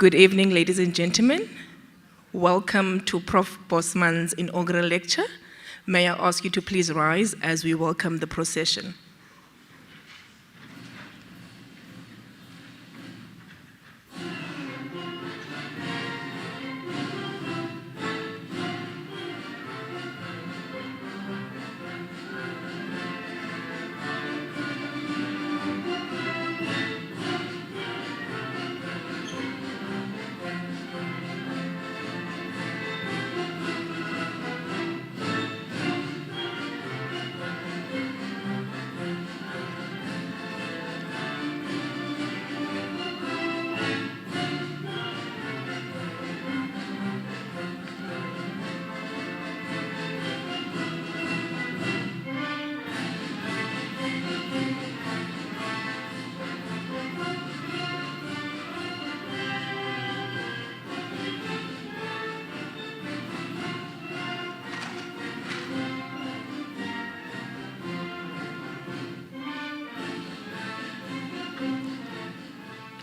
Good evening, ladies and gentlemen. Welcome to Prof. Bosman's inaugural lecture. May I ask you to please rise as we welcome the procession.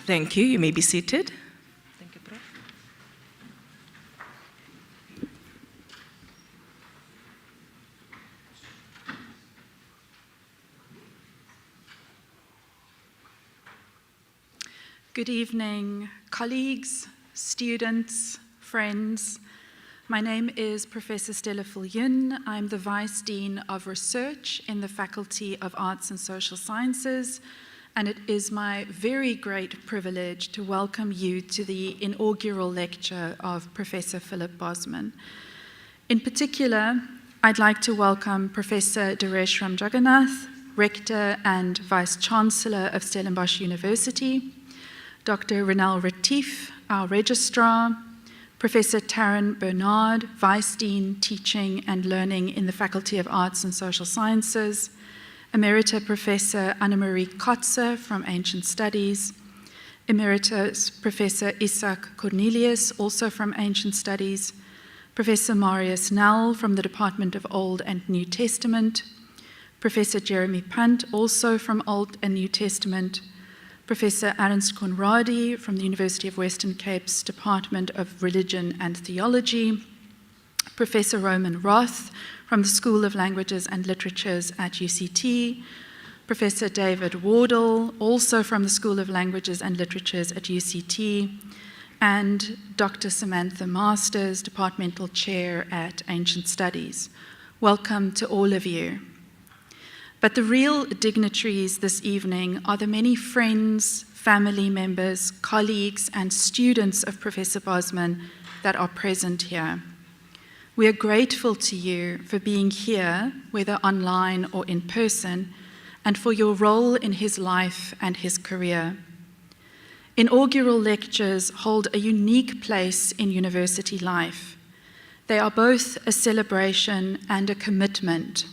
Thank you. You may be seated. Thank you, Prof. Good evening, colleagues, students, friends. My name is Professor Stella Viljoen. I'm the Vice Dean of Research in the Faculty of Arts and Social Sciences, and it is my very great privilege to welcome you to the inaugural lecture of Professor Philip Bosman. In particular, I'd like to welcome Professor Duresh Ramjagannath, Rector and Vice Chancellor of Stellenbosch University, Dr. Ronel Retief, our Registrar, Professor Taryn Bernard, Vice Dean, Teaching and Learning in the Faculty of Arts and Social Sciences, Emerita Professor Annemarie Kotze from Ancient Studies, Emeritus Professor Isaac Cornelius, also from Ancient Studies, Professor Marius Nell from the Department of Old and New Testament, Professor Jeremy Punt, also from Old and New Testament, Professor Ernst Conradi from the University of Western Cape's Department of Religion and Theology, Professor Roman Roth from the School of Languages and Literatures at UCT, Professor David Wardle, also from the School of Languages and Literatures at UCT, and Dr. Samantha Masters, Departmental Chair at Ancient Studies. Welcome to all of you. But the real dignitaries this evening are the many friends, family members, colleagues, and students of Professor Bosman that are present here. We are grateful to you for being here, whether online or in person, and for your role in his life and his career. Inaugural lectures hold a unique place in university life. They are both a celebration and a commitment,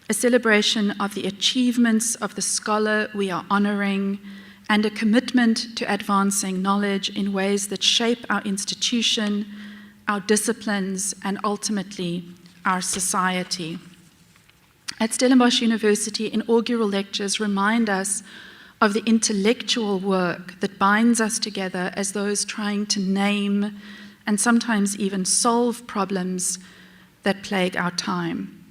a celebration of the achievements of the scholar we are honoring, and a commitment to advancing knowledge in ways that shape our institution, our disciplines, and ultimately our society. At Stellenbosch University, inaugural lectures remind us of the intellectual work that binds us together as those trying to name and sometimes even solve problems that plague our time,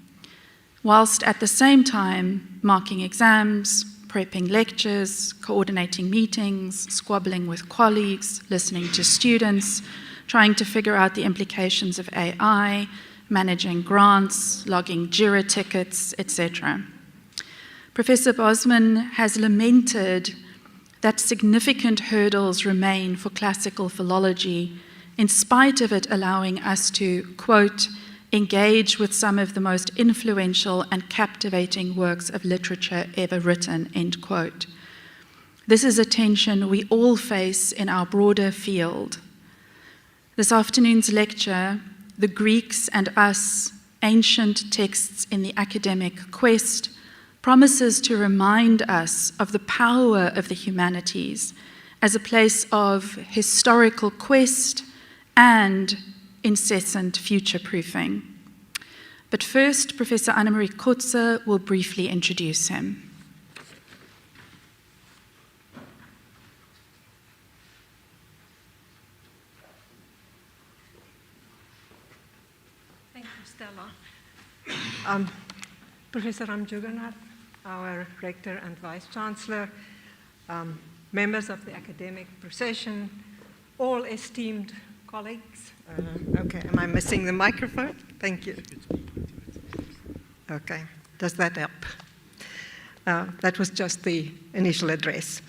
whilst at the same time marking exams, prepping lectures, coordinating meetings, squabbling with colleagues, listening to students, trying to figure out the implications of AI, managing grants, logging JIRA tickets, etc. Professor Bosman has lamented that significant hurdles remain for classical philology, in spite of it allowing us to, quote, engage with some of the most influential and captivating works of literature ever written, end quote. This is a tension we all face in our broader field. This afternoon's lecture, The Greeks and Us, Ancient Texts in the Academic Quest, promises to remind us of the power of the humanities as a place of historical quest and incessant future-proofing. But first, Professor Annemarie Kotze will briefly introduce him. Stella. Professor Ramjugannath, our Rector and Vice-Chancellor, members of the academic procession, all esteemed colleagues. Okay, am I missing the microphone? Thank you. Okay, does that help? That was just the initial address.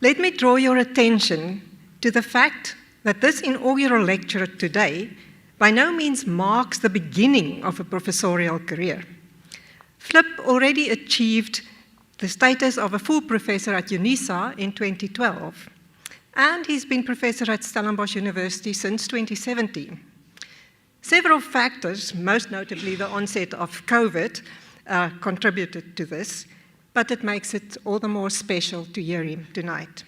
Let me draw your attention to the fact that this inaugural lecture today by no means marks the beginning of a professorial career. Flip already achieved the status of a full professor at UNISA in 2012, and he's been professor at Stellenbosch University since 2017. Several factors, most notably the onset of COVID, contributed to this, but it makes it all the more special to hear him tonight.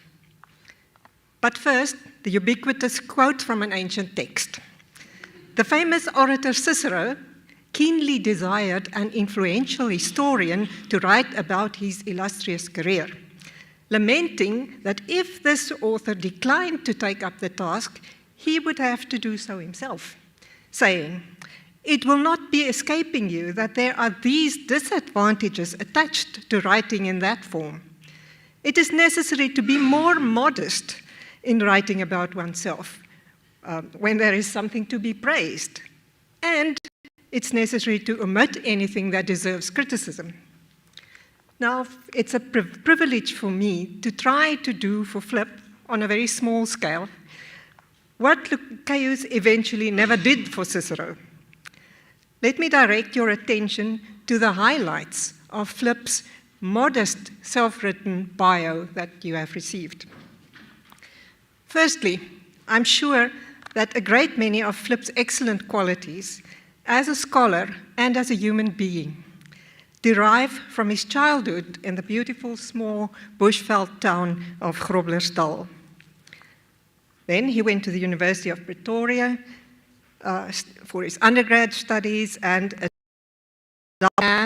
But first, the ubiquitous quote from an ancient text. The famous orator Cicero keenly desired an influential historian to write about his illustrious career, lamenting that if this author declined to take up the task, he would have to do so himself, saying, "It will not be escaping you that there are these disadvantages attached to writing in that form. It is necessary to be more modest in writing about oneself when there is something to be praised, and it's necessary to omit anything that deserves criticism." Now, it's a privilege for me to try to do for Flip, on a very small scale, what Lucaeus eventually never did for Cicero. Let me direct your attention to the highlights of Flip's modest self-written bio that you have received. Firstly, I'm sure that a great many of Flip's excellent qualities as a scholar and as a human being derive from his childhood in the beautiful small bushveld town of Groblersdal. Then he went to the University of Pretoria for his undergrad studies and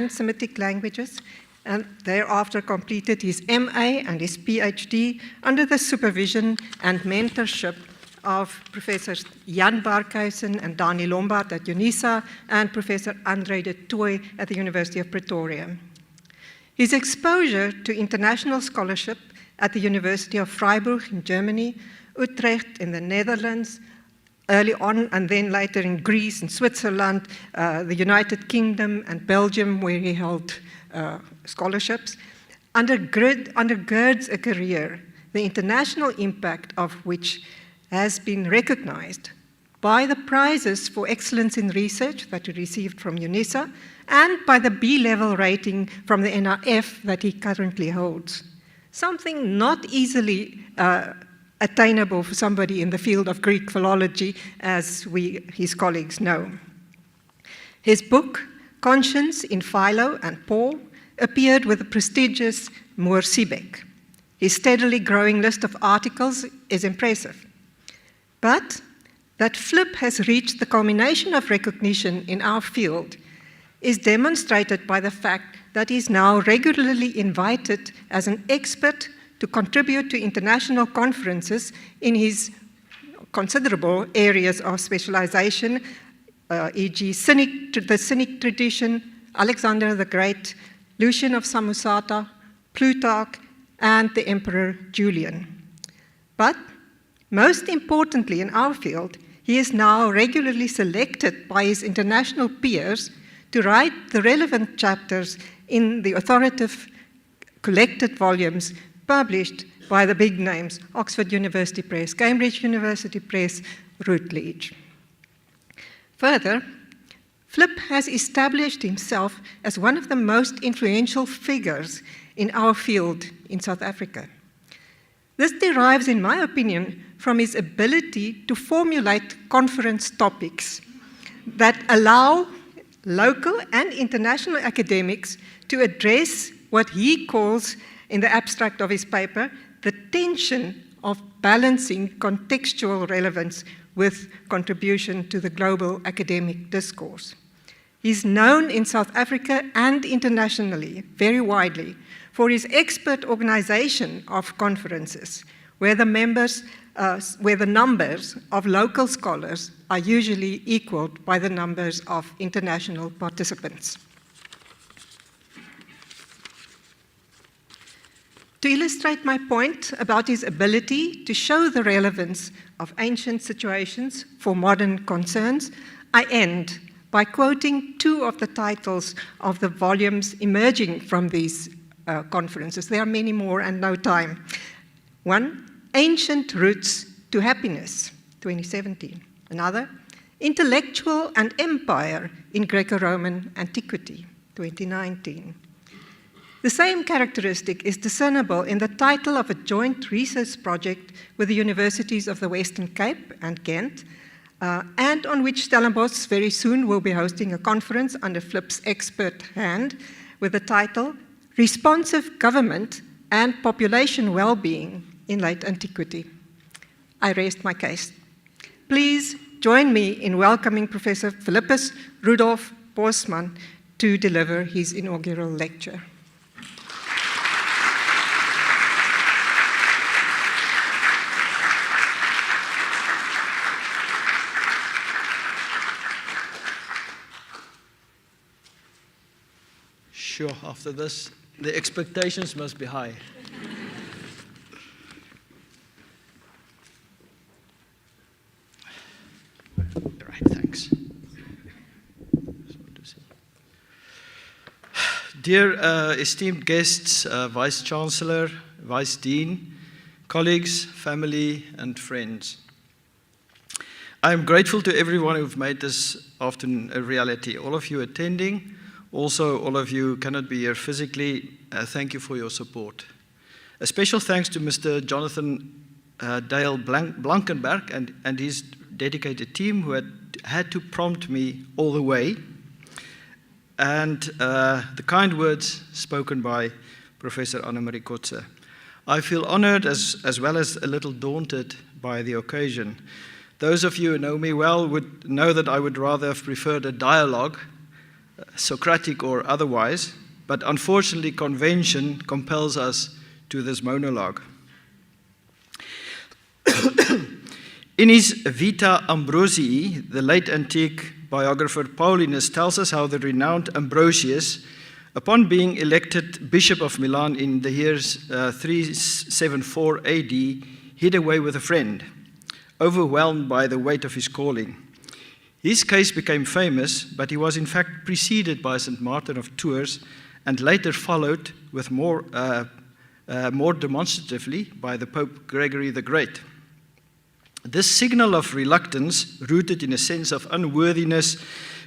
Semitic languages, and thereafter completed his MA and his PhD under the supervision and mentorship of Professors Jan Barkhuizen and Dani Lombard at UNISA and Professor André de Tooy at the University of Pretoria. His exposure to international scholarship at the University of Freiburg in Germany, Utrecht in the Netherlands, early on and then later in Greece and Switzerland, the United Kingdom and Belgium, where he held scholarships, undergirds a career, the international impact of which has been recognized by the prizes for excellence in research that he received from UNISA and by the B-level rating from the NRF that he currently holds. Something not easily attainable for somebody in the field of Greek philology, as his colleagues know. His book, Conscience in Philo and Paul, appeared with the prestigious Moore Siebeck. His steadily growing list of articles is impressive. But that Flip has reached the culmination of recognition in our field is demonstrated by the fact that he is now regularly invited as an expert to contribute to international conferences in his considerable areas of specialization, e.g. the Cynic tradition, Alexander the Great, Lucian of Samosata, Plutarch, and the Emperor Julian. But most importantly in our field, he is now regularly selected by his international peers to write the relevant chapters in the authoritative collected volumes published by the big names, Oxford University Press, Cambridge University Press, Routledge. Further, Flip has established himself as one of the most influential figures in our field in South Africa. This derives, in my opinion, from his ability to formulate conference topics that allow local and international academics to address what he calls, in the abstract of his paper, the tension of balancing contextual relevance with contribution to the global academic discourse. He's known in South Africa and internationally, very widely, for his expert organization of conferences, where the members where the numbers of local scholars are usually equaled by the numbers of international participants. To illustrate my point about his ability to show the relevance of ancient situations for modern concerns, I end by quoting two of the titles of the volumes emerging from these conferences. There are many more and no time. One, Ancient Roots to Happiness, 2017. Another, Intellectual and Empire in Greco-Roman Antiquity, 2019. The same characteristic is discernible in the title of a joint research project with the universities of the Western Cape and Ghent, and on which Stellenbosch very soon will be hosting a conference under Flip's expert hand with the title Responsive Government and Population Wellbeing in Late Antiquity. I rest my case. Please join me in welcoming Professor Philippus Rudolf Bosman to deliver his inaugural lecture. Sure, after this, the expectations must be high. Right, thanks. Dear esteemed guests, Vice-Chancellor, Vice-Dean, colleagues, family, and friends. I am grateful to everyone who've made this afternoon a reality. All of you attending, also all of you who cannot be here physically, thank you for your support. A special thanks to Mr. Jonathan Dale Blankenberg and his dedicated team who had to prompt me all the way, and the kind words spoken by Professor Annemarie Kotze. I feel honored as well as a little daunted by the occasion. Those of you who know me well would know that I would rather have preferred a dialogue, Socratic or otherwise, but unfortunately convention compels us to this monologue. In his Vita Ambrosii, the late antique biographer Paulinus tells us how the renowned Ambrosius, upon being elected Bishop of Milan in the years 374 AD, hid away with a friend, overwhelmed by the weight of his calling. His case became famous, but he was in fact preceded by St. Martin of Tours and later followed with more demonstratively by the Pope Gregory the Great. This signal of reluctance, rooted in a sense of unworthiness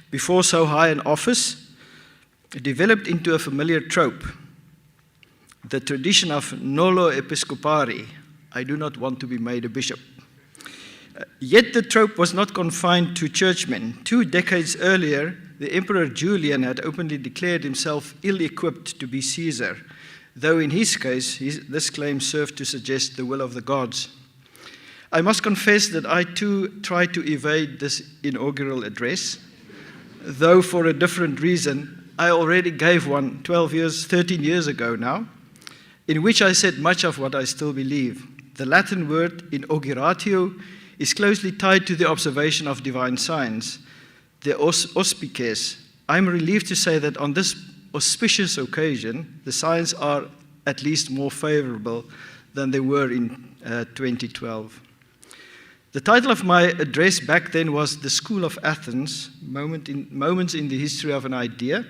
before so high an office, developed into a familiar trope, the tradition of nolo episcopari, I do not want to be made a bishop. Yet the trope was not confined to churchmen. 2 decades earlier, the Emperor Julian had openly declared himself ill-equipped to be Caesar, though in his case, this claim served to suggest the will of the gods. I must confess that I too tried to evade this inaugural address, though for a different reason. I already gave one 13 years ago now, in which I said much of what I still believe. The Latin word inauguratio is closely tied to the observation of divine signs, the auspices. I'm relieved to say that on this auspicious occasion, the signs are at least more favorable than they were in 2012. The title of my address back then was The School of Athens, Moments in the History of an Idea,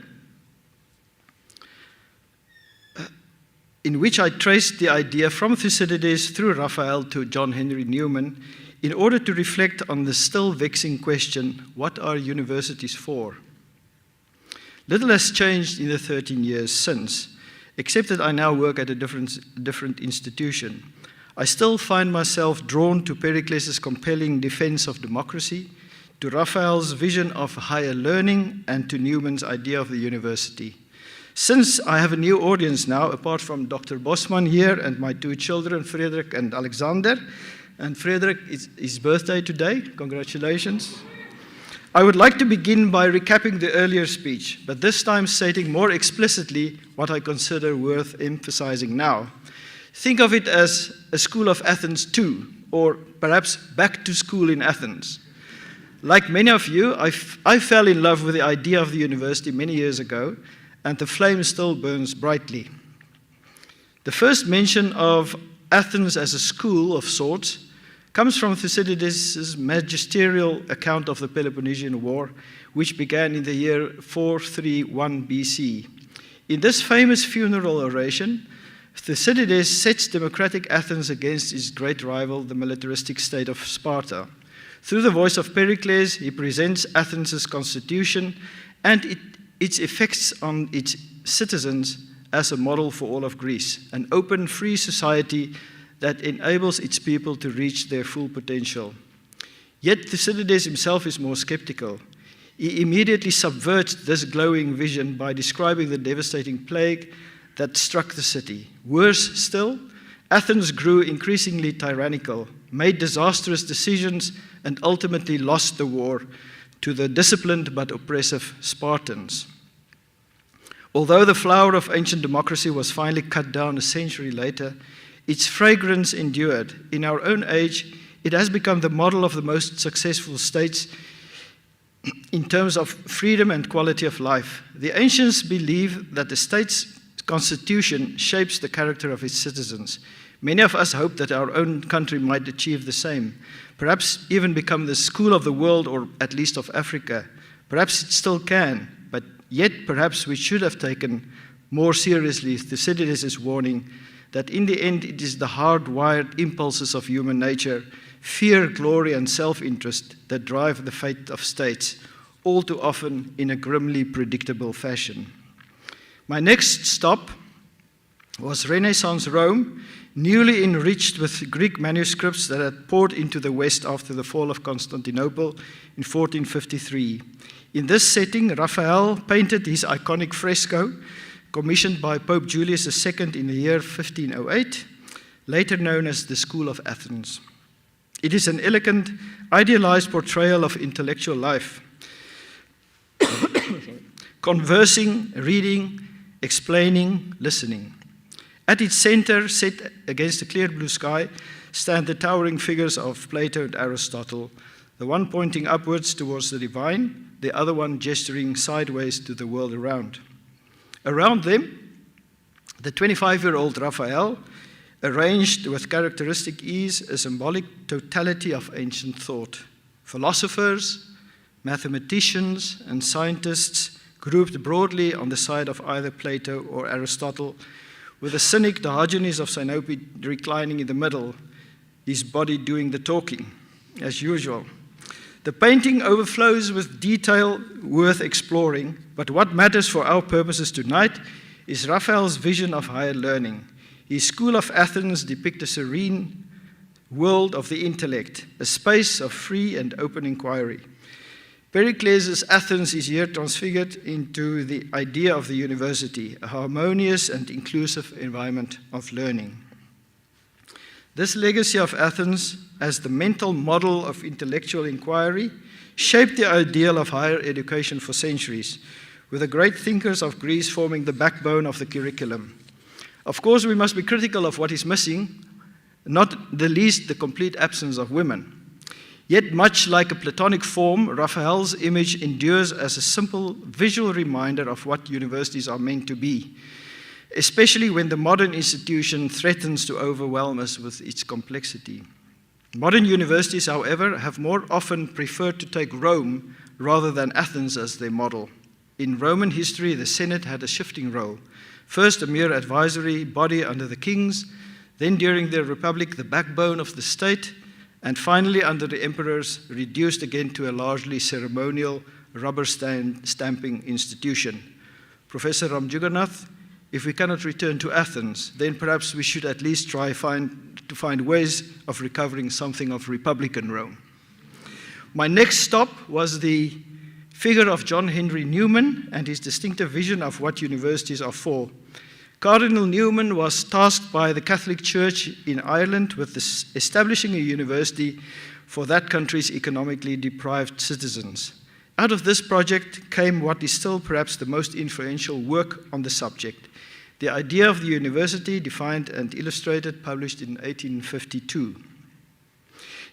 in which I traced the idea from Thucydides through Raphael to John Henry Newman in order to reflect on the still vexing question, what are universities for? Little has changed in the 13 years since, except that I now work at a different institution. I still find myself drawn to Pericles' compelling defense of democracy, to Raphael's vision of higher learning, and to Newman's idea of the university. Since I have a new audience now, apart from Dr. Bosman here and my 2 children, Frederick and Alexander, and Frederick, it's his birthday today, congratulations. I would like to begin by recapping the earlier speech, but this time stating more explicitly what I consider worth emphasizing now. Think of it as a school of Athens 2, or perhaps back to school in Athens. Like many of you, I fell in love with the idea of the university many years ago, and the flame still burns brightly. The first mention of Athens as a school of sorts comes from Thucydides' magisterial account of the Peloponnesian War, which began in the year 431 BC. In this famous funeral oration, Thucydides sets democratic Athens against its great rival, the militaristic state of Sparta. Through the voice of Pericles, he presents Athens' constitution and its effects on its citizens as a model for all of Greece, an open, free society that enables its people to reach their full potential. Yet Thucydides himself is more skeptical. He immediately subverts this glowing vision by describing the devastating plague that struck the city. Worse still, Athens grew increasingly tyrannical, made disastrous decisions, and ultimately lost the war to the disciplined but oppressive Spartans. Although the flower of ancient democracy was finally cut down a century later, its fragrance endured. In our own age, it has become the model of the most successful states in terms of freedom and quality of life. The ancients believed that the state's constitution shapes the character of its citizens. Many of us hope that our own country might achieve the same, perhaps even become the school of the world, or at least of Africa. Perhaps it still can, but yet perhaps we should have taken more seriously Thucydides' warning that in the end it is the hardwired impulses of human nature, fear, glory, and self-interest that drive the fate of states, all too often in a grimly predictable fashion. My next stop was Renaissance Rome, newly enriched with Greek manuscripts that had poured into the West after the fall of Constantinople in 1453. In this setting, Raphael painted his iconic fresco, commissioned by Pope Julius II in the year 1508, later known as the School of Athens. It is an elegant, idealized portrayal of intellectual life. Conversing, reading, explaining, listening. At its center, set against a clear blue sky, stand the towering figures of Plato and Aristotle, the one pointing upwards towards the divine, the other one gesturing sideways to the world around. Around them, the 25-year-old Raphael arranged with characteristic ease a symbolic totality of ancient thought. Philosophers, mathematicians, and scientists grouped broadly on the side of either Plato or Aristotle, with the cynic Diogenes of Sinope reclining in the middle, his body doing the talking, as usual. The painting overflows with detail worth exploring, but what matters for our purposes tonight is Raphael's vision of higher learning. His School of Athens depicts a serene world of the intellect, a space of free and open inquiry. Pericles' Athens is here transfigured into the idea of the university, a harmonious and inclusive environment of learning. This legacy of Athens as the mental model of intellectual inquiry shaped the ideal of higher education for centuries, with the great thinkers of Greece forming the backbone of the curriculum. Of course, we must be critical of what is missing, not the least the complete absence of women. Yet, much like a Platonic form, Raphael's image endures as a simple visual reminder of what universities are meant to be, especially when the modern institution threatens to overwhelm us with its complexity. Modern universities, however, have more often preferred to take Rome rather than Athens as their model. In Roman history, the Senate had a shifting role. First, a mere advisory body under the kings, then during the Republic, the backbone of the state, and finally, under the emperors, reduced again to a largely ceremonial, rubber-stamping institution. Professor Ramjugarnath, if we cannot return to Athens, then perhaps we should at least try to find ways of recovering something of Republican Rome. My next stop was the figure of John Henry Newman and his distinctive vision of what universities are for. Cardinal Newman was tasked by the Catholic Church in Ireland with establishing a university for that country's economically deprived citizens. Out of this project came what is still perhaps the most influential work on the subject, The Idea of the University, Defined and Illustrated, published in 1852.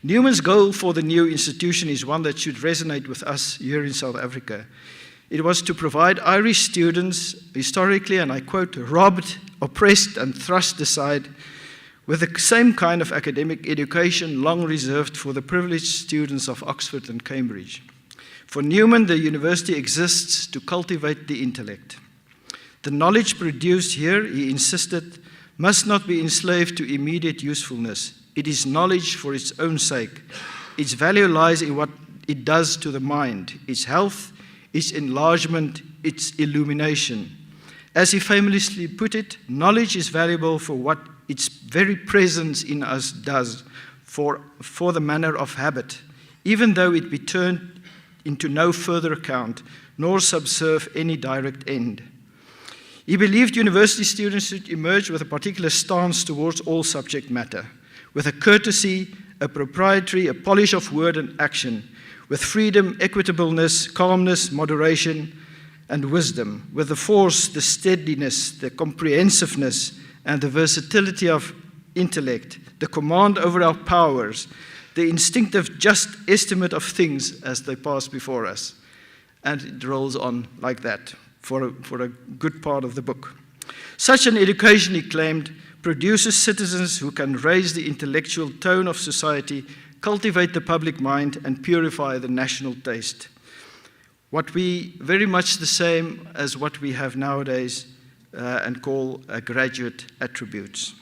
Newman's goal for the new institution is one that should resonate with us here in South Africa. It was to provide Irish students, historically, and I quote, robbed, oppressed, and thrust aside, with the same kind of academic education long reserved for the privileged students of Oxford and Cambridge. For Newman, the university exists to cultivate the intellect. The knowledge produced here, he insisted, must not be enslaved to immediate usefulness. It is knowledge for its own sake. Its value lies in what it does to the mind, its health, its enlargement, its illumination. As he famously put it, knowledge is valuable for what its very presence in us does, for the manner of habit, even though it be turned into no further account, nor subserve any direct end. He believed university students should emerge with a particular stance towards all subject matter, with a courtesy, a propriety, a polish of word and action, with freedom, equitableness, calmness, moderation, and wisdom, with the force, the steadiness, the comprehensiveness, and the versatility of intellect, the command over our powers, the instinctive just estimate of things as they pass before us. And it rolls on like that for a good part of the book. Such an education, he claimed, produces citizens who can raise the intellectual tone of society, cultivate the public mind, and purify the national taste. What we very much the same as what we have nowadays and call graduate attributes.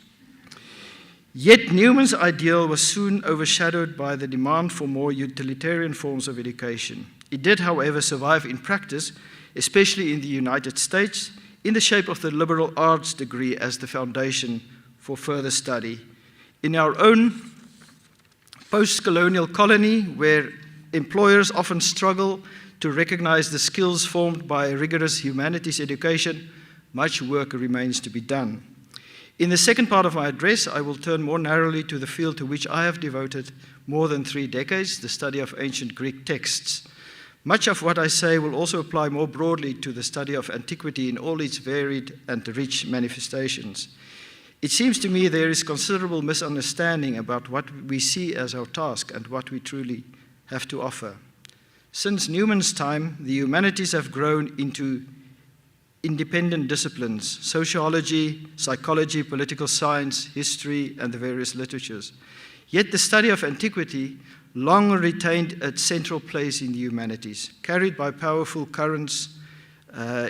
Yet Newman's ideal was soon overshadowed by the demand for more utilitarian forms of education. It did, however, survive in practice, especially in the United States, in the shape of the liberal arts degree as the foundation for further study. In our own post-colonial colony, where employers often struggle to recognize the skills formed by rigorous humanities education, much work remains to be done. In the second part of my address, I will turn more narrowly to the field to which I have devoted more than 3 decades, the study of ancient Greek texts. Much of what I say will also apply more broadly to the study of antiquity in all its varied and rich manifestations. It seems to me there is considerable misunderstanding about what we see as our task and what we truly have to offer. Since Newman's time, the humanities have grown into independent disciplines: sociology, psychology, political science, history, and the various literatures. Yet the study of antiquity long retained a central place in the humanities, carried by powerful currents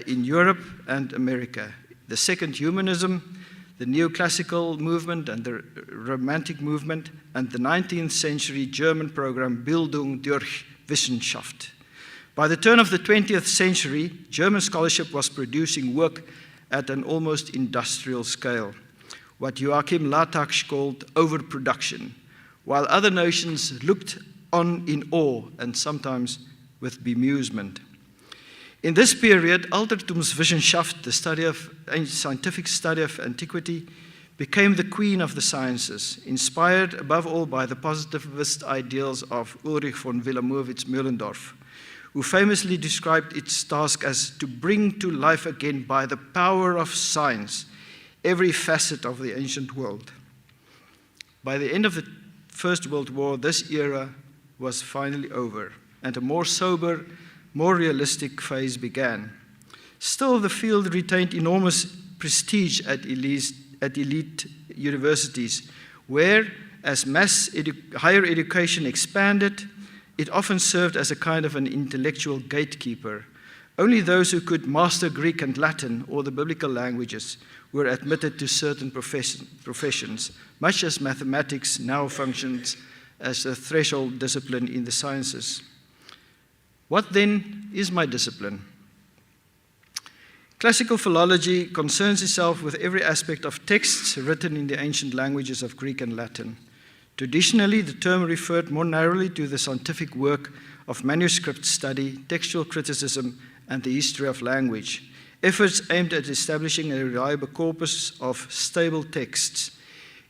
in Europe and America. The Second Humanism, the neoclassical movement and the Romantic movement, and the 19th century German program Bildung durch Wissenschaft. By the turn of the 20th century, German scholarship was producing work at an almost industrial scale, what Joachim Latax called overproduction, while other nations looked on in awe and sometimes with bemusement. In this period, Altertumswissenschaft, the scientific study of antiquity, became the queen of the sciences, inspired above all by the positivist ideals of Ulrich von Wilamowitz-Mühlendorf, who famously described its task as to bring to life again by the power of science every facet of the ancient world. By the end of the First World War, this era was finally over, and a more sober, more realistic phase began. Still, the field retained enormous prestige at elite universities, where, as higher education expanded, it often served as a kind of an intellectual gatekeeper. Only those who could master Greek and Latin or the biblical languages were admitted to certain professions, much as mathematics now functions as a threshold discipline in the sciences. What then is my discipline? Classical philology concerns itself with every aspect of texts written in the ancient languages of Greek and Latin. Traditionally, the term referred more narrowly to the scientific work of manuscript study, textual criticism, and the history of language, efforts aimed at establishing a reliable corpus of stable texts.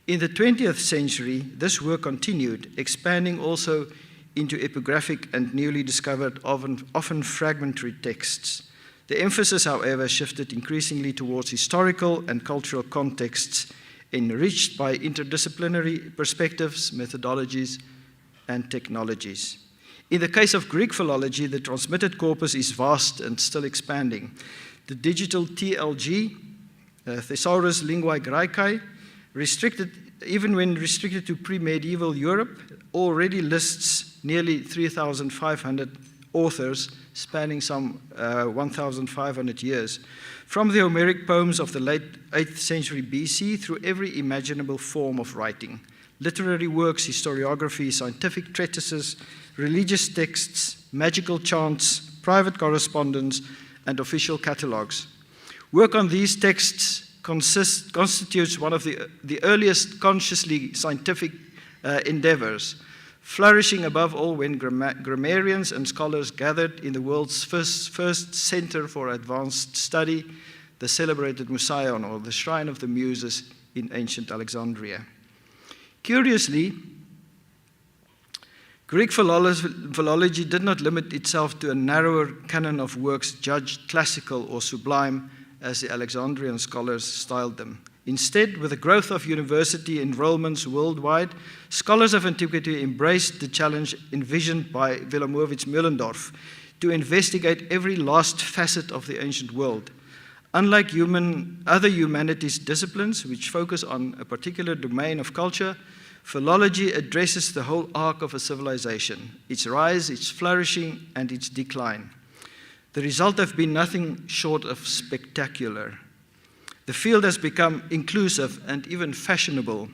In the 20th century, this work continued, expanding also into epigraphic and newly discovered, often fragmentary texts. The The emphasis, however, shifted increasingly towards historical and cultural contexts enriched by interdisciplinary perspectives, methodologies, and technologies. In the case of Greek philology, the transmitted corpus is vast and still expanding. The digital TLG, Thesaurus Linguae Graecae, even when restricted to pre-medieval Europe, already lists nearly 3,500 authors spanning some 1,500 years, from the Homeric poems of the late 8th century BC through every imaginable form of writing: literary works, historiography, scientific treatises, religious texts, magical chants, private correspondence, and official catalogues. Work on these texts constitutes one of the earliest consciously scientific endeavors, flourishing above all when grammarians and scholars gathered in the world's first center for advanced study, the celebrated Museion, or the Shrine of the Muses in ancient Alexandria. Curiously, Greek philology did not limit itself to a narrower canon of works judged classical or sublime, as the Alexandrian scholars styled them. Instead, with the growth of university enrollments worldwide, scholars of antiquity embraced the challenge envisioned by Wilamowitz Mühlendorf to investigate every last facet of the ancient world. Unlike other humanities disciplines, which focus on a particular domain of culture, philology addresses the whole arc of a civilization, its rise, its flourishing, and its decline. The result has been nothing short of spectacular. The field has become inclusive and even fashionable,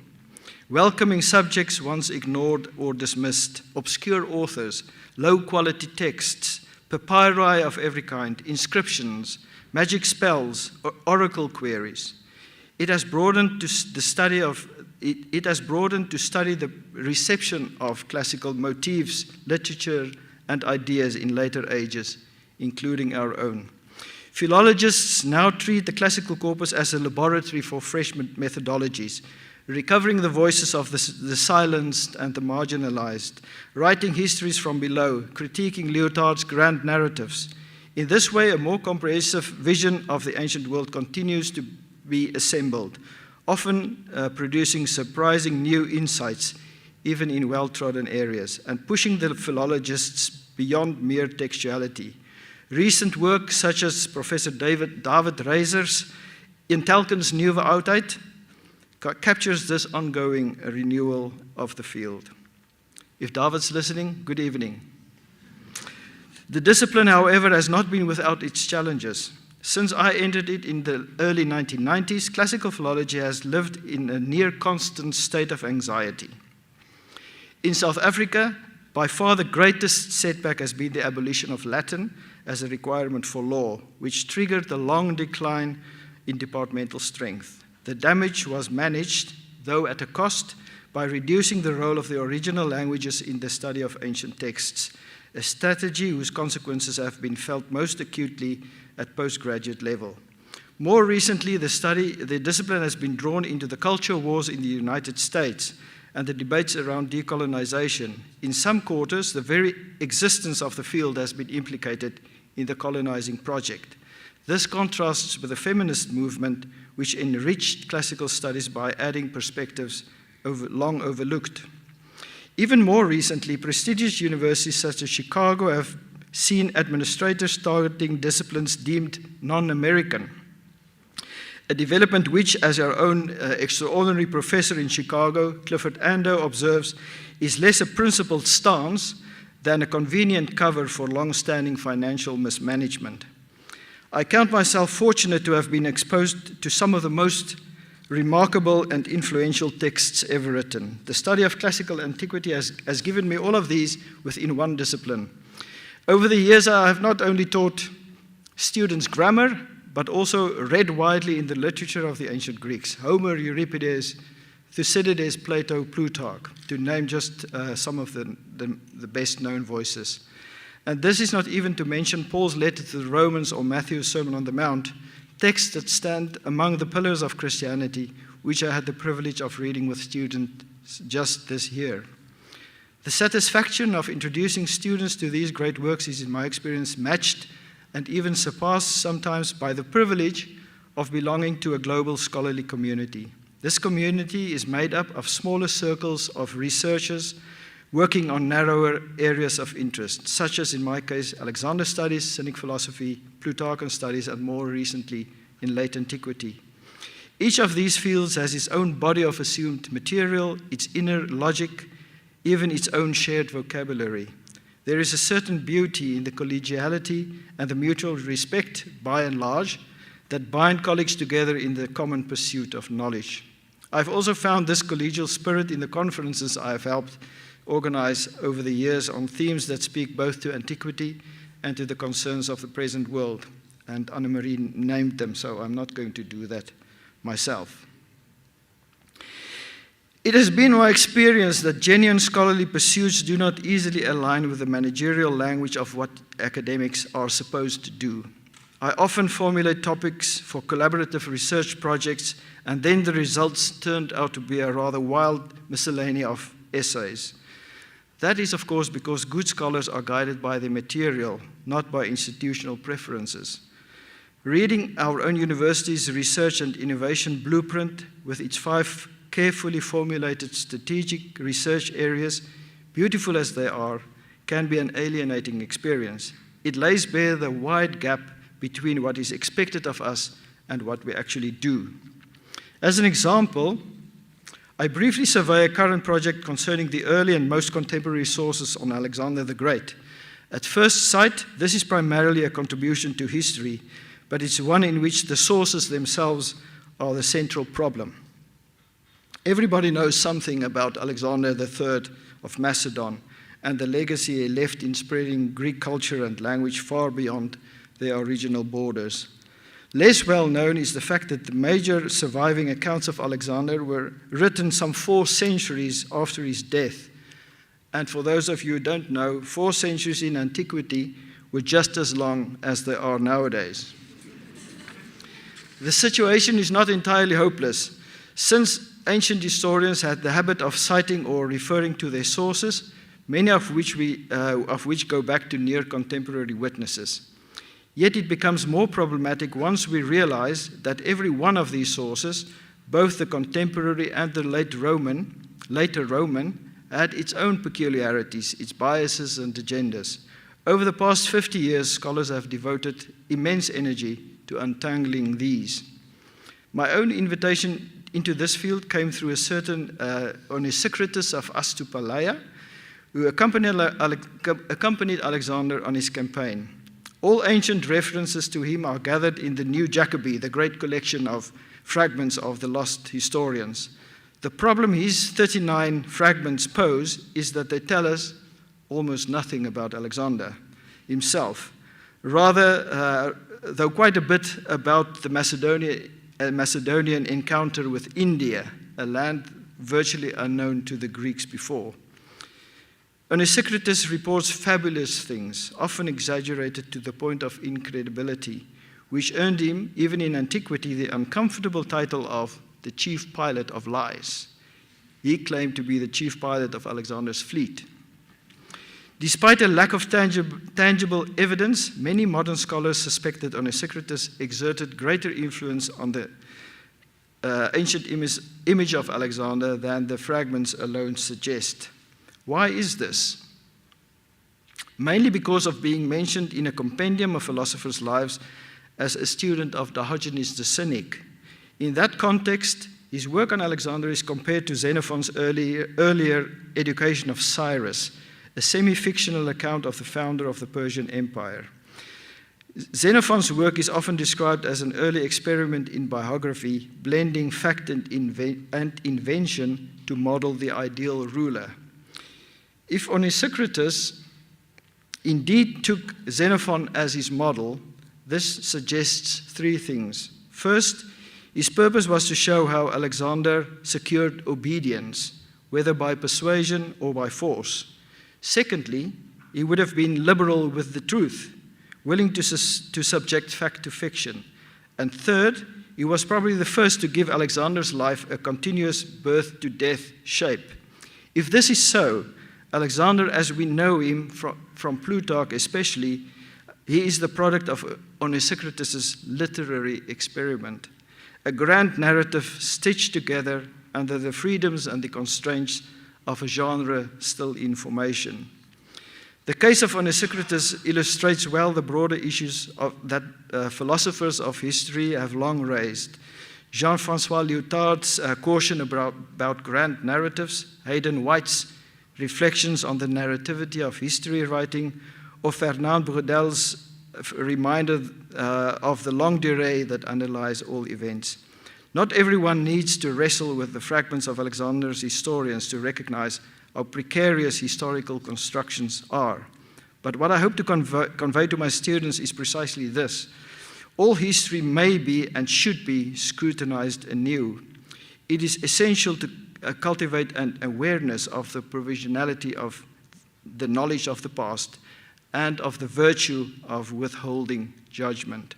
welcoming subjects once ignored or dismissed, obscure authors, low-quality texts, papyri of every kind, inscriptions, magic spells, or oracle queries. It has broadened to study the reception of classical motifs, literature, and ideas in later ages, including our own. Philologists now treat the classical corpus as a laboratory for fresh methodologies, recovering the voices of the silenced and the marginalized, writing histories from below, critiquing Lyotard's grand narratives. In this way, a more comprehensive vision of the ancient world continues to be assembled, often producing surprising new insights, even in well-trodden areas, and pushing the philologists beyond mere textuality. Recent work, such as Professor David Reiser's In Telkens Nieuwe Oudheid, captures this ongoing renewal of the field. If David's listening, good evening. The discipline, however, has not been without its challenges. Since I entered it in the early 1990s, classical philology has lived in a near constant state of anxiety. In South Africa, by far the greatest setback has been the abolition of Latin as a requirement for law, which triggered the long decline in departmental strength. The damage was managed, though at a cost, by reducing the role of the original languages in the study of ancient texts, a strategy whose consequences have been felt most acutely at postgraduate level. More recently, the discipline has been drawn into the culture wars in the United States and the debates around decolonization. In some quarters, the very existence of the field has been implicated in the colonizing project. This contrasts with the feminist movement, which enriched classical studies by adding perspectives long overlooked. Even more recently, prestigious universities such as Chicago have seen administrators targeting disciplines deemed non-American, a development which, as our own extraordinary professor in Chicago, Clifford Ando, observes, is less a principled stance than a convenient cover for long-standing financial mismanagement. I count myself fortunate to have been exposed to some of the most remarkable and influential texts ever written. The study of classical antiquity has given me all of these within one discipline. Over the years, I have not only taught students grammar, but also read widely in the literature of the ancient Greeks: Homer, Euripides, Thucydides, Plato, Plutarch, to name just some of the best-known voices. And this is not even to mention Paul's letter to the Romans or Matthew's Sermon on the Mount, texts that stand among the pillars of Christianity, which I had the privilege of reading with students just this year. The satisfaction of introducing students to these great works is, in my experience, matched and even surpassed sometimes by the privilege of belonging to a global scholarly community. This community is made up of smaller circles of researchers working on narrower areas of interest, such as, in my case, Alexander studies, Cynic philosophy, Plutarchan studies, and more recently, in late antiquity. Each of these fields has its own body of assumed material, its inner logic, even its own shared vocabulary. There is a certain beauty in the collegiality and the mutual respect, by and large, that bind colleagues together in the common pursuit of knowledge. I've also found this collegial spirit in the conferences I have helped organize over the years on themes that speak both to antiquity and to the concerns of the present world. And Annemarie named them, so I'm not going to do that myself. It has been my experience that genuine scholarly pursuits do not easily align with the managerial language of what academics are supposed to do. I often formulate topics for collaborative research projects, and then the results turned out to be a rather wild miscellany of essays. That is, of course, because good scholars are guided by the material, not by institutional preferences. Reading our own university's research and innovation blueprint with its 5 carefully formulated strategic research areas, beautiful as they are, can be an alienating experience. It lays bare the wide gap between what is expected of us and what we actually do. As an example, I briefly survey a current project concerning the early and most contemporary sources on Alexander the Great. At first sight, this is primarily a contribution to history, but it's one in which the sources themselves are the central problem. Everybody knows something about Alexander III of Macedon and the legacy he left in spreading Greek culture and language far beyond their original borders. Less well known is the fact that the major surviving accounts of Alexander were written some 4 centuries after his death. And for those of you who don't know, 4 centuries in antiquity were just as long as they are nowadays. The situation is not entirely hopeless. Since ancient historians had the habit of citing or referring to their sources, many of which go back to near contemporary witnesses. Yet it becomes more problematic once we realize that every one of these sources, both the contemporary and the later Roman, had its own peculiarities, its biases and agendas. Over the past 50 years, scholars have devoted immense energy to untangling these. My own invitation into this field came through a certain Onesicritus of Astupalaia, who accompanied Alexander on his campaign. All ancient references to him are gathered in the New Jacobee, the great collection of fragments of the lost historians. The problem his 39 fragments pose is that they tell us almost nothing about Alexander himself. Rather, though quite a bit about the Macedonian encounter with India, a land virtually unknown to the Greeks before. Onesicritus reports fabulous things, often exaggerated to the point of incredibility, which earned him, even in antiquity, the uncomfortable title of the chief pilot of lies. He claimed to be the chief pilot of Alexander's fleet. Despite a lack of tangible evidence, many modern scholars suspect that Onesicritus exerted greater influence on the ancient image of Alexander than the fragments alone suggest. Why is this? Mainly because of being mentioned in a compendium of philosophers' lives as a student of Diogenes the Cynic. In that context, his work on Alexander is compared to Xenophon's earlier Education of Cyrus, a semi-fictional account of the founder of the Persian Empire. Xenophon's work is often described as an early experiment in biography, blending fact and invention to model the ideal ruler. If Onesicritus indeed took Xenophon as his model, this suggests 3 things. First, his purpose was to show how Alexander secured obedience, whether by persuasion or by force. Secondly, he would have been liberal with the truth, willing to subject fact to fiction. And third, he was probably the first to give Alexander's life a continuous birth-to-death shape. If this is so, Alexander, as we know him from Plutarch especially, He is the product of Onesicrates' literary experiment, a grand narrative stitched together under the freedoms and the constraints of a genre still in formation. The case of Onesicrates illustrates well the broader issues that philosophers of history have long raised. Jean-François Lyotard's caution about grand narratives, Hayden White's reflections on the narrativity of history writing, or Fernand Braudel's reminder of the longue durée that underlies all events. Not everyone needs to wrestle with the fragments of Alexander's historians to recognize how precarious historical constructions are. But what I hope to convey to my students is precisely this. All history may be and should be scrutinized anew. It is essential to cultivate an awareness of the provisionality of the knowledge of the past and of the virtue of withholding judgment.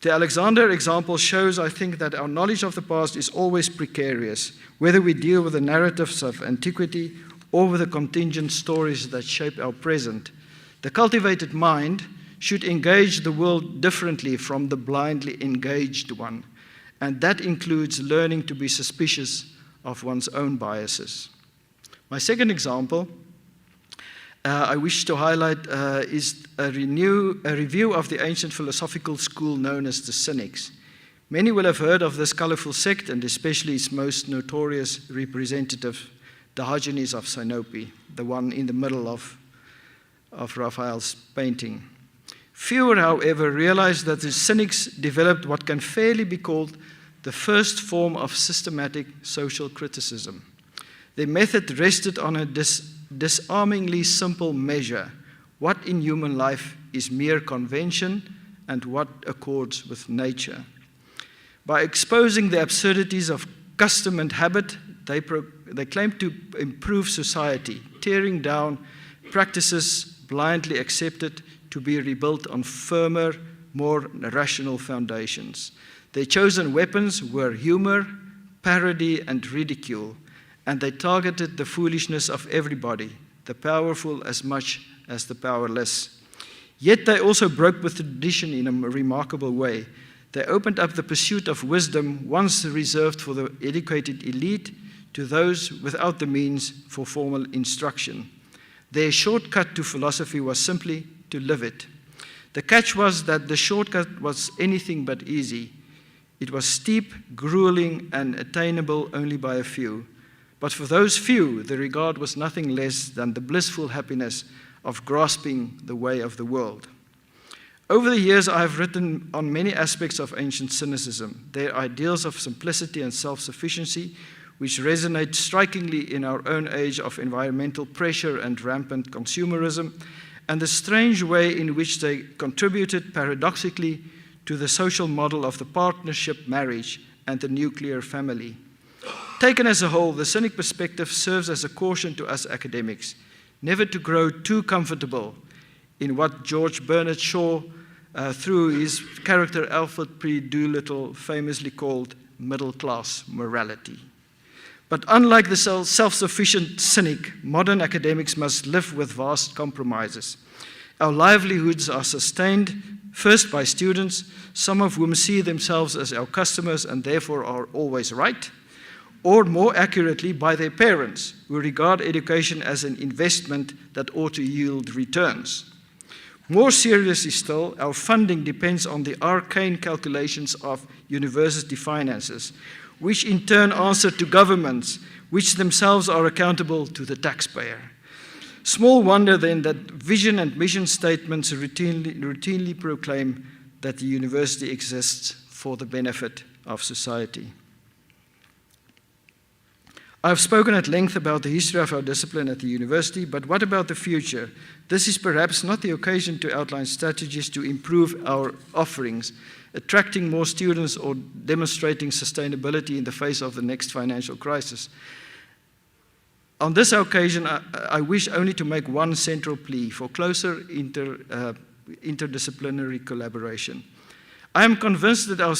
The Alexander example shows, I think, that our knowledge of the past is always precarious, whether we deal with the narratives of antiquity or with the contingent stories that shape our present. The cultivated mind should engage the world differently from the blindly engaged one, and that includes learning to be suspicious of one's own biases. My second example I wish to highlight is a review of the ancient philosophical school known as the Cynics. Many will have heard of this colorful sect, and especially its most notorious representative, Diogenes of Sinope, the one in the middle of Raphael's painting. Fewer, however, realize that the Cynics developed what can fairly be called the first form of systematic social criticism. Their method rested on a disarmingly simple measure: what in human life is mere convention and what accords with nature. By exposing the absurdities of custom and habit, they claim to improve society, tearing down practices blindly accepted to be rebuilt on firmer, more rational foundations. Their chosen weapons were humor, parody, and ridicule, and they targeted the foolishness of everybody, the powerful as much as the powerless. Yet they also broke with tradition in a remarkable way. They opened up the pursuit of wisdom, once reserved for the educated elite, to those without the means for formal instruction. Their shortcut to philosophy was simply to live it. The catch was that the shortcut was anything but easy. It was steep, grueling, and attainable only by a few. But for those few, the regard was nothing less than the blissful happiness of grasping the way of the world. Over the years, I have written on many aspects of ancient cynicism, their ideals of simplicity and self-sufficiency, which resonate strikingly in our own age of environmental pressure and rampant consumerism, and the strange way in which they contributed paradoxically to the social model of the partnership marriage and the nuclear family. Taken as a whole, the cynic perspective serves as a caution to us academics, never to grow too comfortable in what George Bernard Shaw, through his character Alfred P. Doolittle, famously called middle-class morality. But unlike the self-sufficient cynic, modern academics must live with vast compromises. Our livelihoods are sustained first by students, some of whom see themselves as our customers and therefore are always right, or more accurately, by their parents, who regard education as an investment that ought to yield returns. More seriously still, our funding depends on the arcane calculations of university finances, which in turn answer to governments, which themselves are accountable to the taxpayer. Small wonder then that vision and mission statements routinely proclaim that the university exists for the benefit of society. I've spoken at length about the history of our discipline at the university, but what about the future? This is perhaps not the occasion to outline strategies to improve our offerings, attracting more students or demonstrating sustainability in the face of the next financial crisis. On this occasion, I wish only to make one central plea for closer interdisciplinary collaboration. I am convinced that our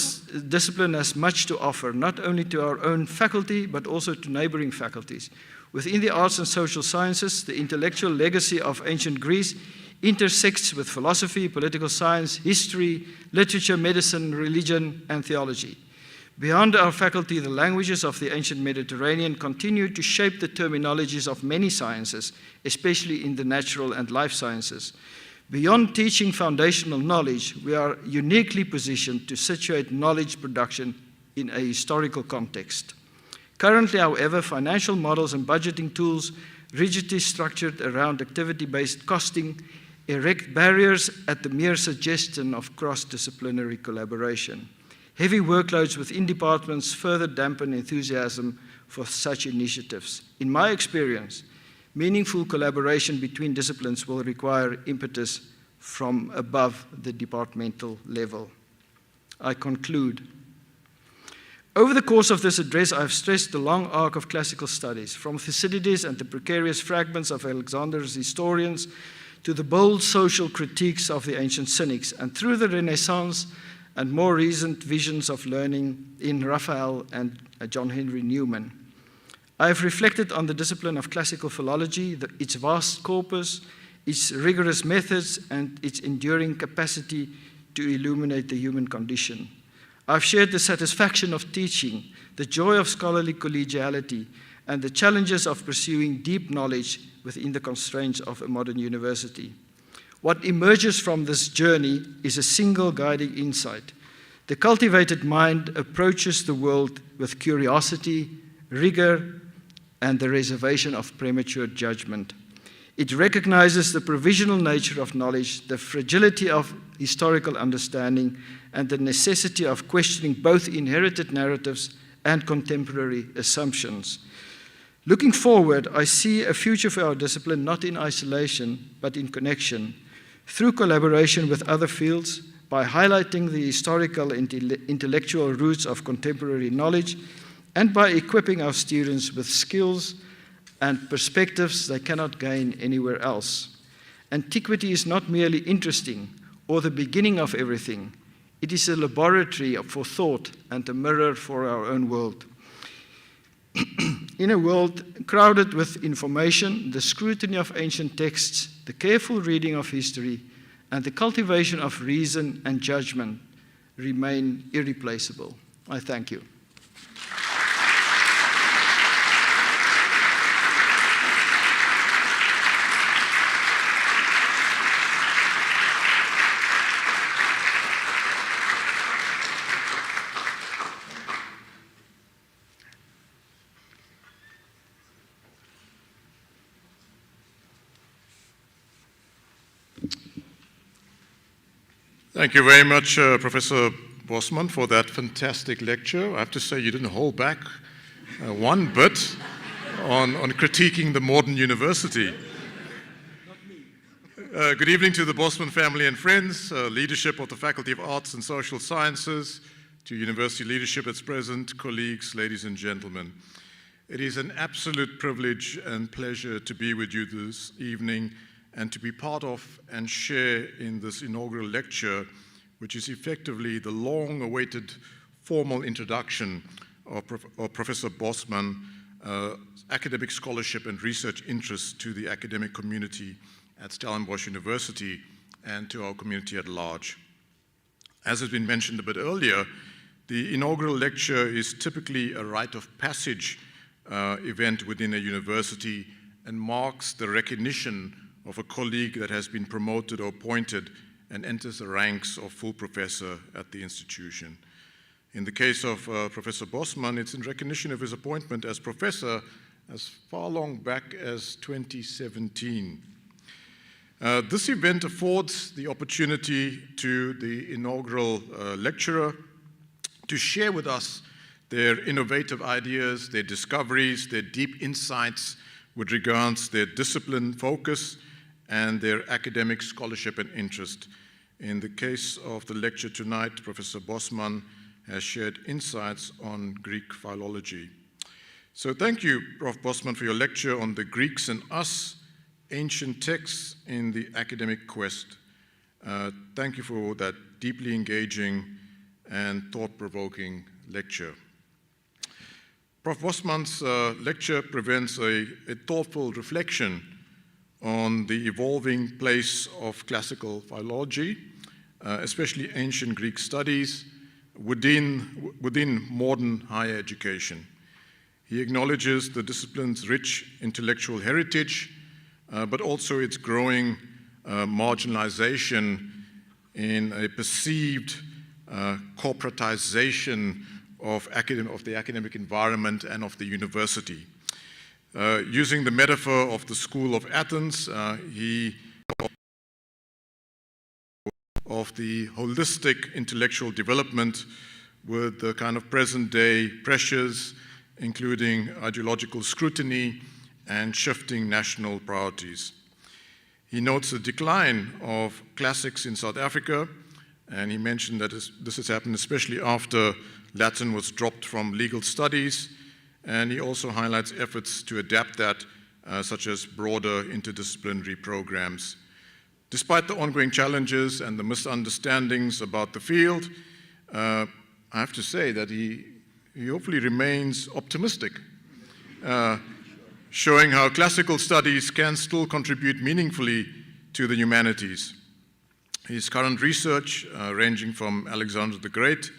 discipline has much to offer, not only to our own faculty, but also to neighboring faculties. Within the arts and social sciences, the intellectual legacy of ancient Greece intersects with philosophy, political science, history, literature, medicine, religion, and theology. Beyond our faculty, the languages of the ancient Mediterranean continue to shape the terminologies of many sciences, especially in the natural and life sciences. Beyond teaching foundational knowledge, we are uniquely positioned to situate knowledge production in a historical context. Currently, however, financial models and budgeting tools, rigidly structured around activity-based costing, erect barriers at the mere suggestion of cross-disciplinary collaboration. Heavy workloads within departments further dampen enthusiasm for such initiatives. In my experience, meaningful collaboration between disciplines will require impetus from above the departmental level. I conclude. Over the course of this address, I have stressed the long arc of classical studies, from Thucydides and the precarious fragments of Alexander's historians to the bold social critiques of the ancient cynics, and through the Renaissance and more recent visions of learning in Raphael and John Henry Newman. I have reflected on the discipline of classical philology, its vast corpus, its rigorous methods, and its enduring capacity to illuminate the human condition. I've shared the satisfaction of teaching, the joy of scholarly collegiality, and the challenges of pursuing deep knowledge within the constraints of a modern university. What emerges from this journey is a single guiding insight. The cultivated mind approaches the world with curiosity, rigor, and the reservation of premature judgment. It recognizes the provisional nature of knowledge, the fragility of historical understanding, and the necessity of questioning both inherited narratives and contemporary assumptions. Looking forward, I see a future for our discipline not in isolation, but in connection, through collaboration with other fields, by highlighting the historical and intellectual roots of contemporary knowledge, and by equipping our students with skills and perspectives they cannot gain anywhere else. Antiquity is not merely interesting or the beginning of everything. It is a laboratory for thought and a mirror for our own world. In a world crowded with information, the scrutiny of ancient texts, the careful reading of history, and the cultivation of reason and judgment remain irreplaceable. I thank you. Thank you very much, Professor Bosman, for that fantastic lecture. I have to say you didn't hold back one bit on critiquing the modern university. Good evening to the Bosman family and friends, leadership of the Faculty of Arts and Social Sciences, to university leadership that's present, colleagues, ladies and gentlemen. It is an absolute privilege and pleasure to be with you this evening and to be part of and share in this inaugural lecture, which is effectively the long-awaited formal introduction of Professor Bosman, academic scholarship and research interests to the academic community at Stellenbosch University and to our community at large. As has been mentioned a bit earlier, the inaugural lecture is typically a rite of passage event within a university and marks the recognition of a colleague that has been promoted or appointed and enters the ranks of full professor at the institution. In the case of Professor Bosman, it's in recognition of his appointment as professor as far long back as 2017. This event affords the opportunity to the inaugural lecturer to share with us their innovative ideas, their discoveries, their deep insights with regards to their discipline focus and their academic scholarship and interest. In the case of the lecture tonight, Professor Bosman has shared insights on Greek philology. So thank you, Prof. Bosman, for your lecture on the Greeks and us, ancient texts in the academic quest. Thank you for that deeply engaging and thought-provoking lecture. Prof. Bosman's lecture presents a thoughtful reflection on the evolving place of classical philology, especially ancient Greek studies, within modern higher education. He acknowledges the discipline's rich intellectual heritage, but also its growing marginalization in a perceived corporatization of the academic environment and of the university. Using the metaphor of the School of Athens, of the holistic intellectual development with the kind of present-day pressures, including ideological scrutiny and shifting national priorities. He notes the decline of classics in South Africa, and he mentioned that this has happened especially after Latin was dropped from legal studies, and he also highlights efforts to adapt that, such as broader interdisciplinary programs. Despite the ongoing challenges and the misunderstandings about the field, I have to say that he hopefully remains optimistic, showing how classical studies can still contribute meaningfully to the humanities. His current research, ranging from Alexander the Great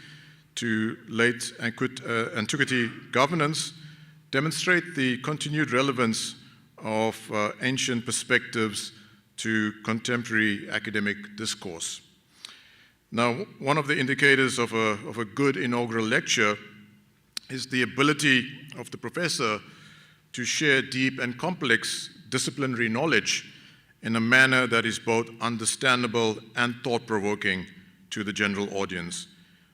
to late antiquity governance, demonstrate the continued relevance of ancient perspectives to contemporary academic discourse. Now, one of the indicators of a good inaugural lecture is the ability of the professor to share deep and complex disciplinary knowledge in a manner that is both understandable and thought-provoking to the general audience,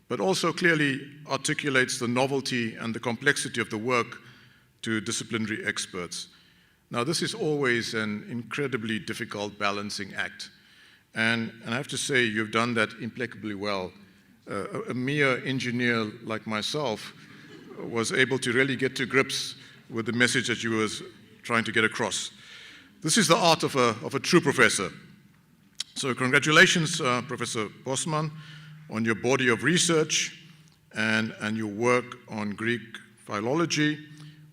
but also clearly articulates the novelty and the complexity of the work to disciplinary experts. Now, this is always an incredibly difficult balancing act, and I have to say you've done that impeccably well. A mere engineer like myself was able to really get to grips with the message that you were trying to get across. This is the art of a true professor. So congratulations, Professor Bosman, on your body of research and your work on Greek philology.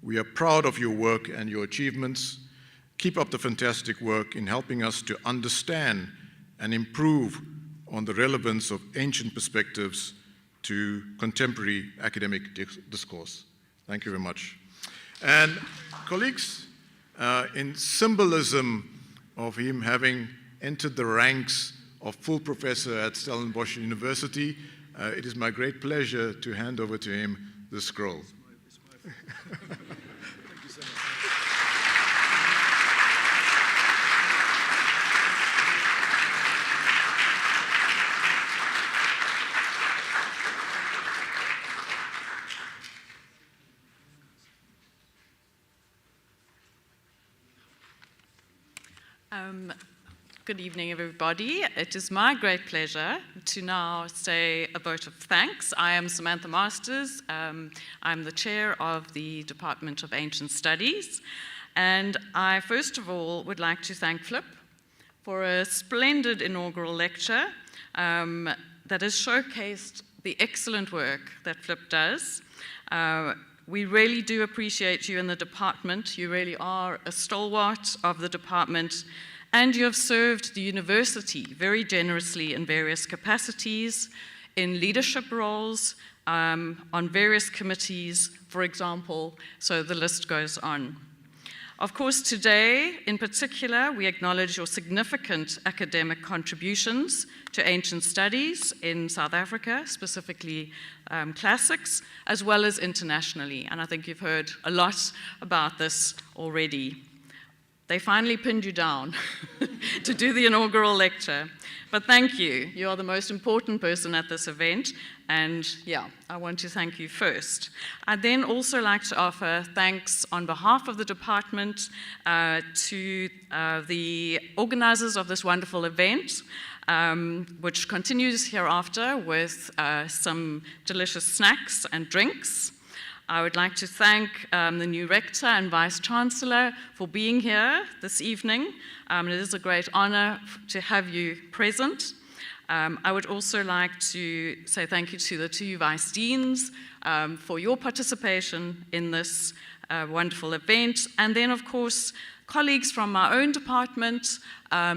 We are proud of your work and your achievements. Keep up the fantastic work in helping us to understand and improve on the relevance of ancient perspectives to contemporary academic discourse. Thank you very much. And colleagues, in symbolism of him having entered the ranks of full professor at Stellenbosch University, it is my great pleasure to hand over to him the scroll. Thank you so much. Good evening, everybody. It is my great pleasure to now say a vote of thanks. I am Samantha Masters. I'm the chair of the Department of Ancient Studies. And I, first of all, would like to thank Flip for a splendid inaugural lecture that has showcased the excellent work that Flip does. We really do appreciate you in the department. You really are a stalwart of the department, and you have served the university very generously in various capacities, in leadership roles, on various committees, for example, so the list goes on. Of course, today, in particular, we acknowledge your significant academic contributions to ancient studies in South Africa, specifically classics, as well as internationally. And I think you've heard a lot about this already. They finally pinned you down to do the inaugural lecture. But thank you. You are the most important person at this event. And yeah, I want to thank you first. I'd then also like to offer thanks on behalf of the department to the organizers of this wonderful event, which continues hereafter with some delicious snacks and drinks. I would like to thank the new Rector and Vice-Chancellor for being here this evening. It is a great honor to have you present. I would also like to say thank you to the two Vice-Deans for your participation in this wonderful event. And then, of course, colleagues from our own department,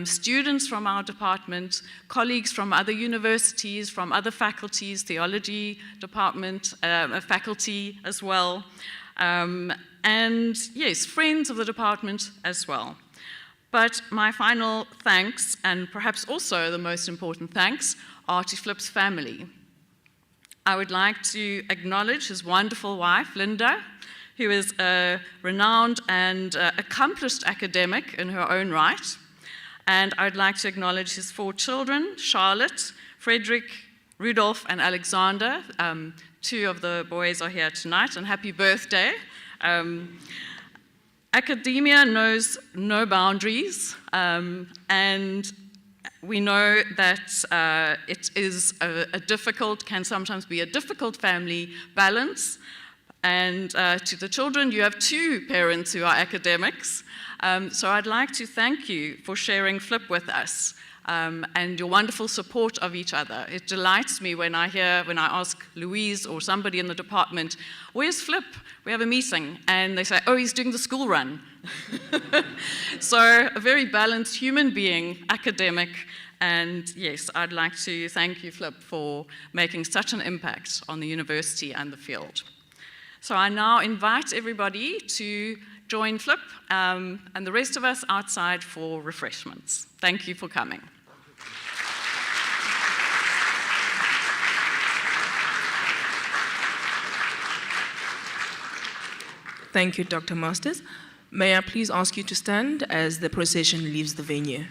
students from our department, colleagues from other universities, from other faculties, theology department, faculty as well. And yes, friends of the department as well. But my final thanks, and perhaps also the most important thanks, are to Flip's family. I would like to acknowledge his wonderful wife, Linda, who is a renowned and accomplished academic in her own right. And I'd like to acknowledge his 4 children, Charlotte, Frederick, Rudolph, and Alexander. 2 of the boys are here tonight, and happy birthday. Academia knows no boundaries, and we know that it is can sometimes be a difficult family balance. And to the children, you have 2 parents who are academics. So I'd like to thank you for sharing Flip with us and your wonderful support of each other. It delights me when I ask Louise or somebody in the department, where's Flip? We have a meeting. And they say, oh, he's doing the school run. So a very balanced human being, academic. And yes, I'd like to thank you, Flip, for making such an impact on the university and the field. So I now invite everybody to join Flip and the rest of us outside for refreshments. Thank you for coming. Thank you, Dr. Masters. May I please ask you to stand as the procession leaves the venue?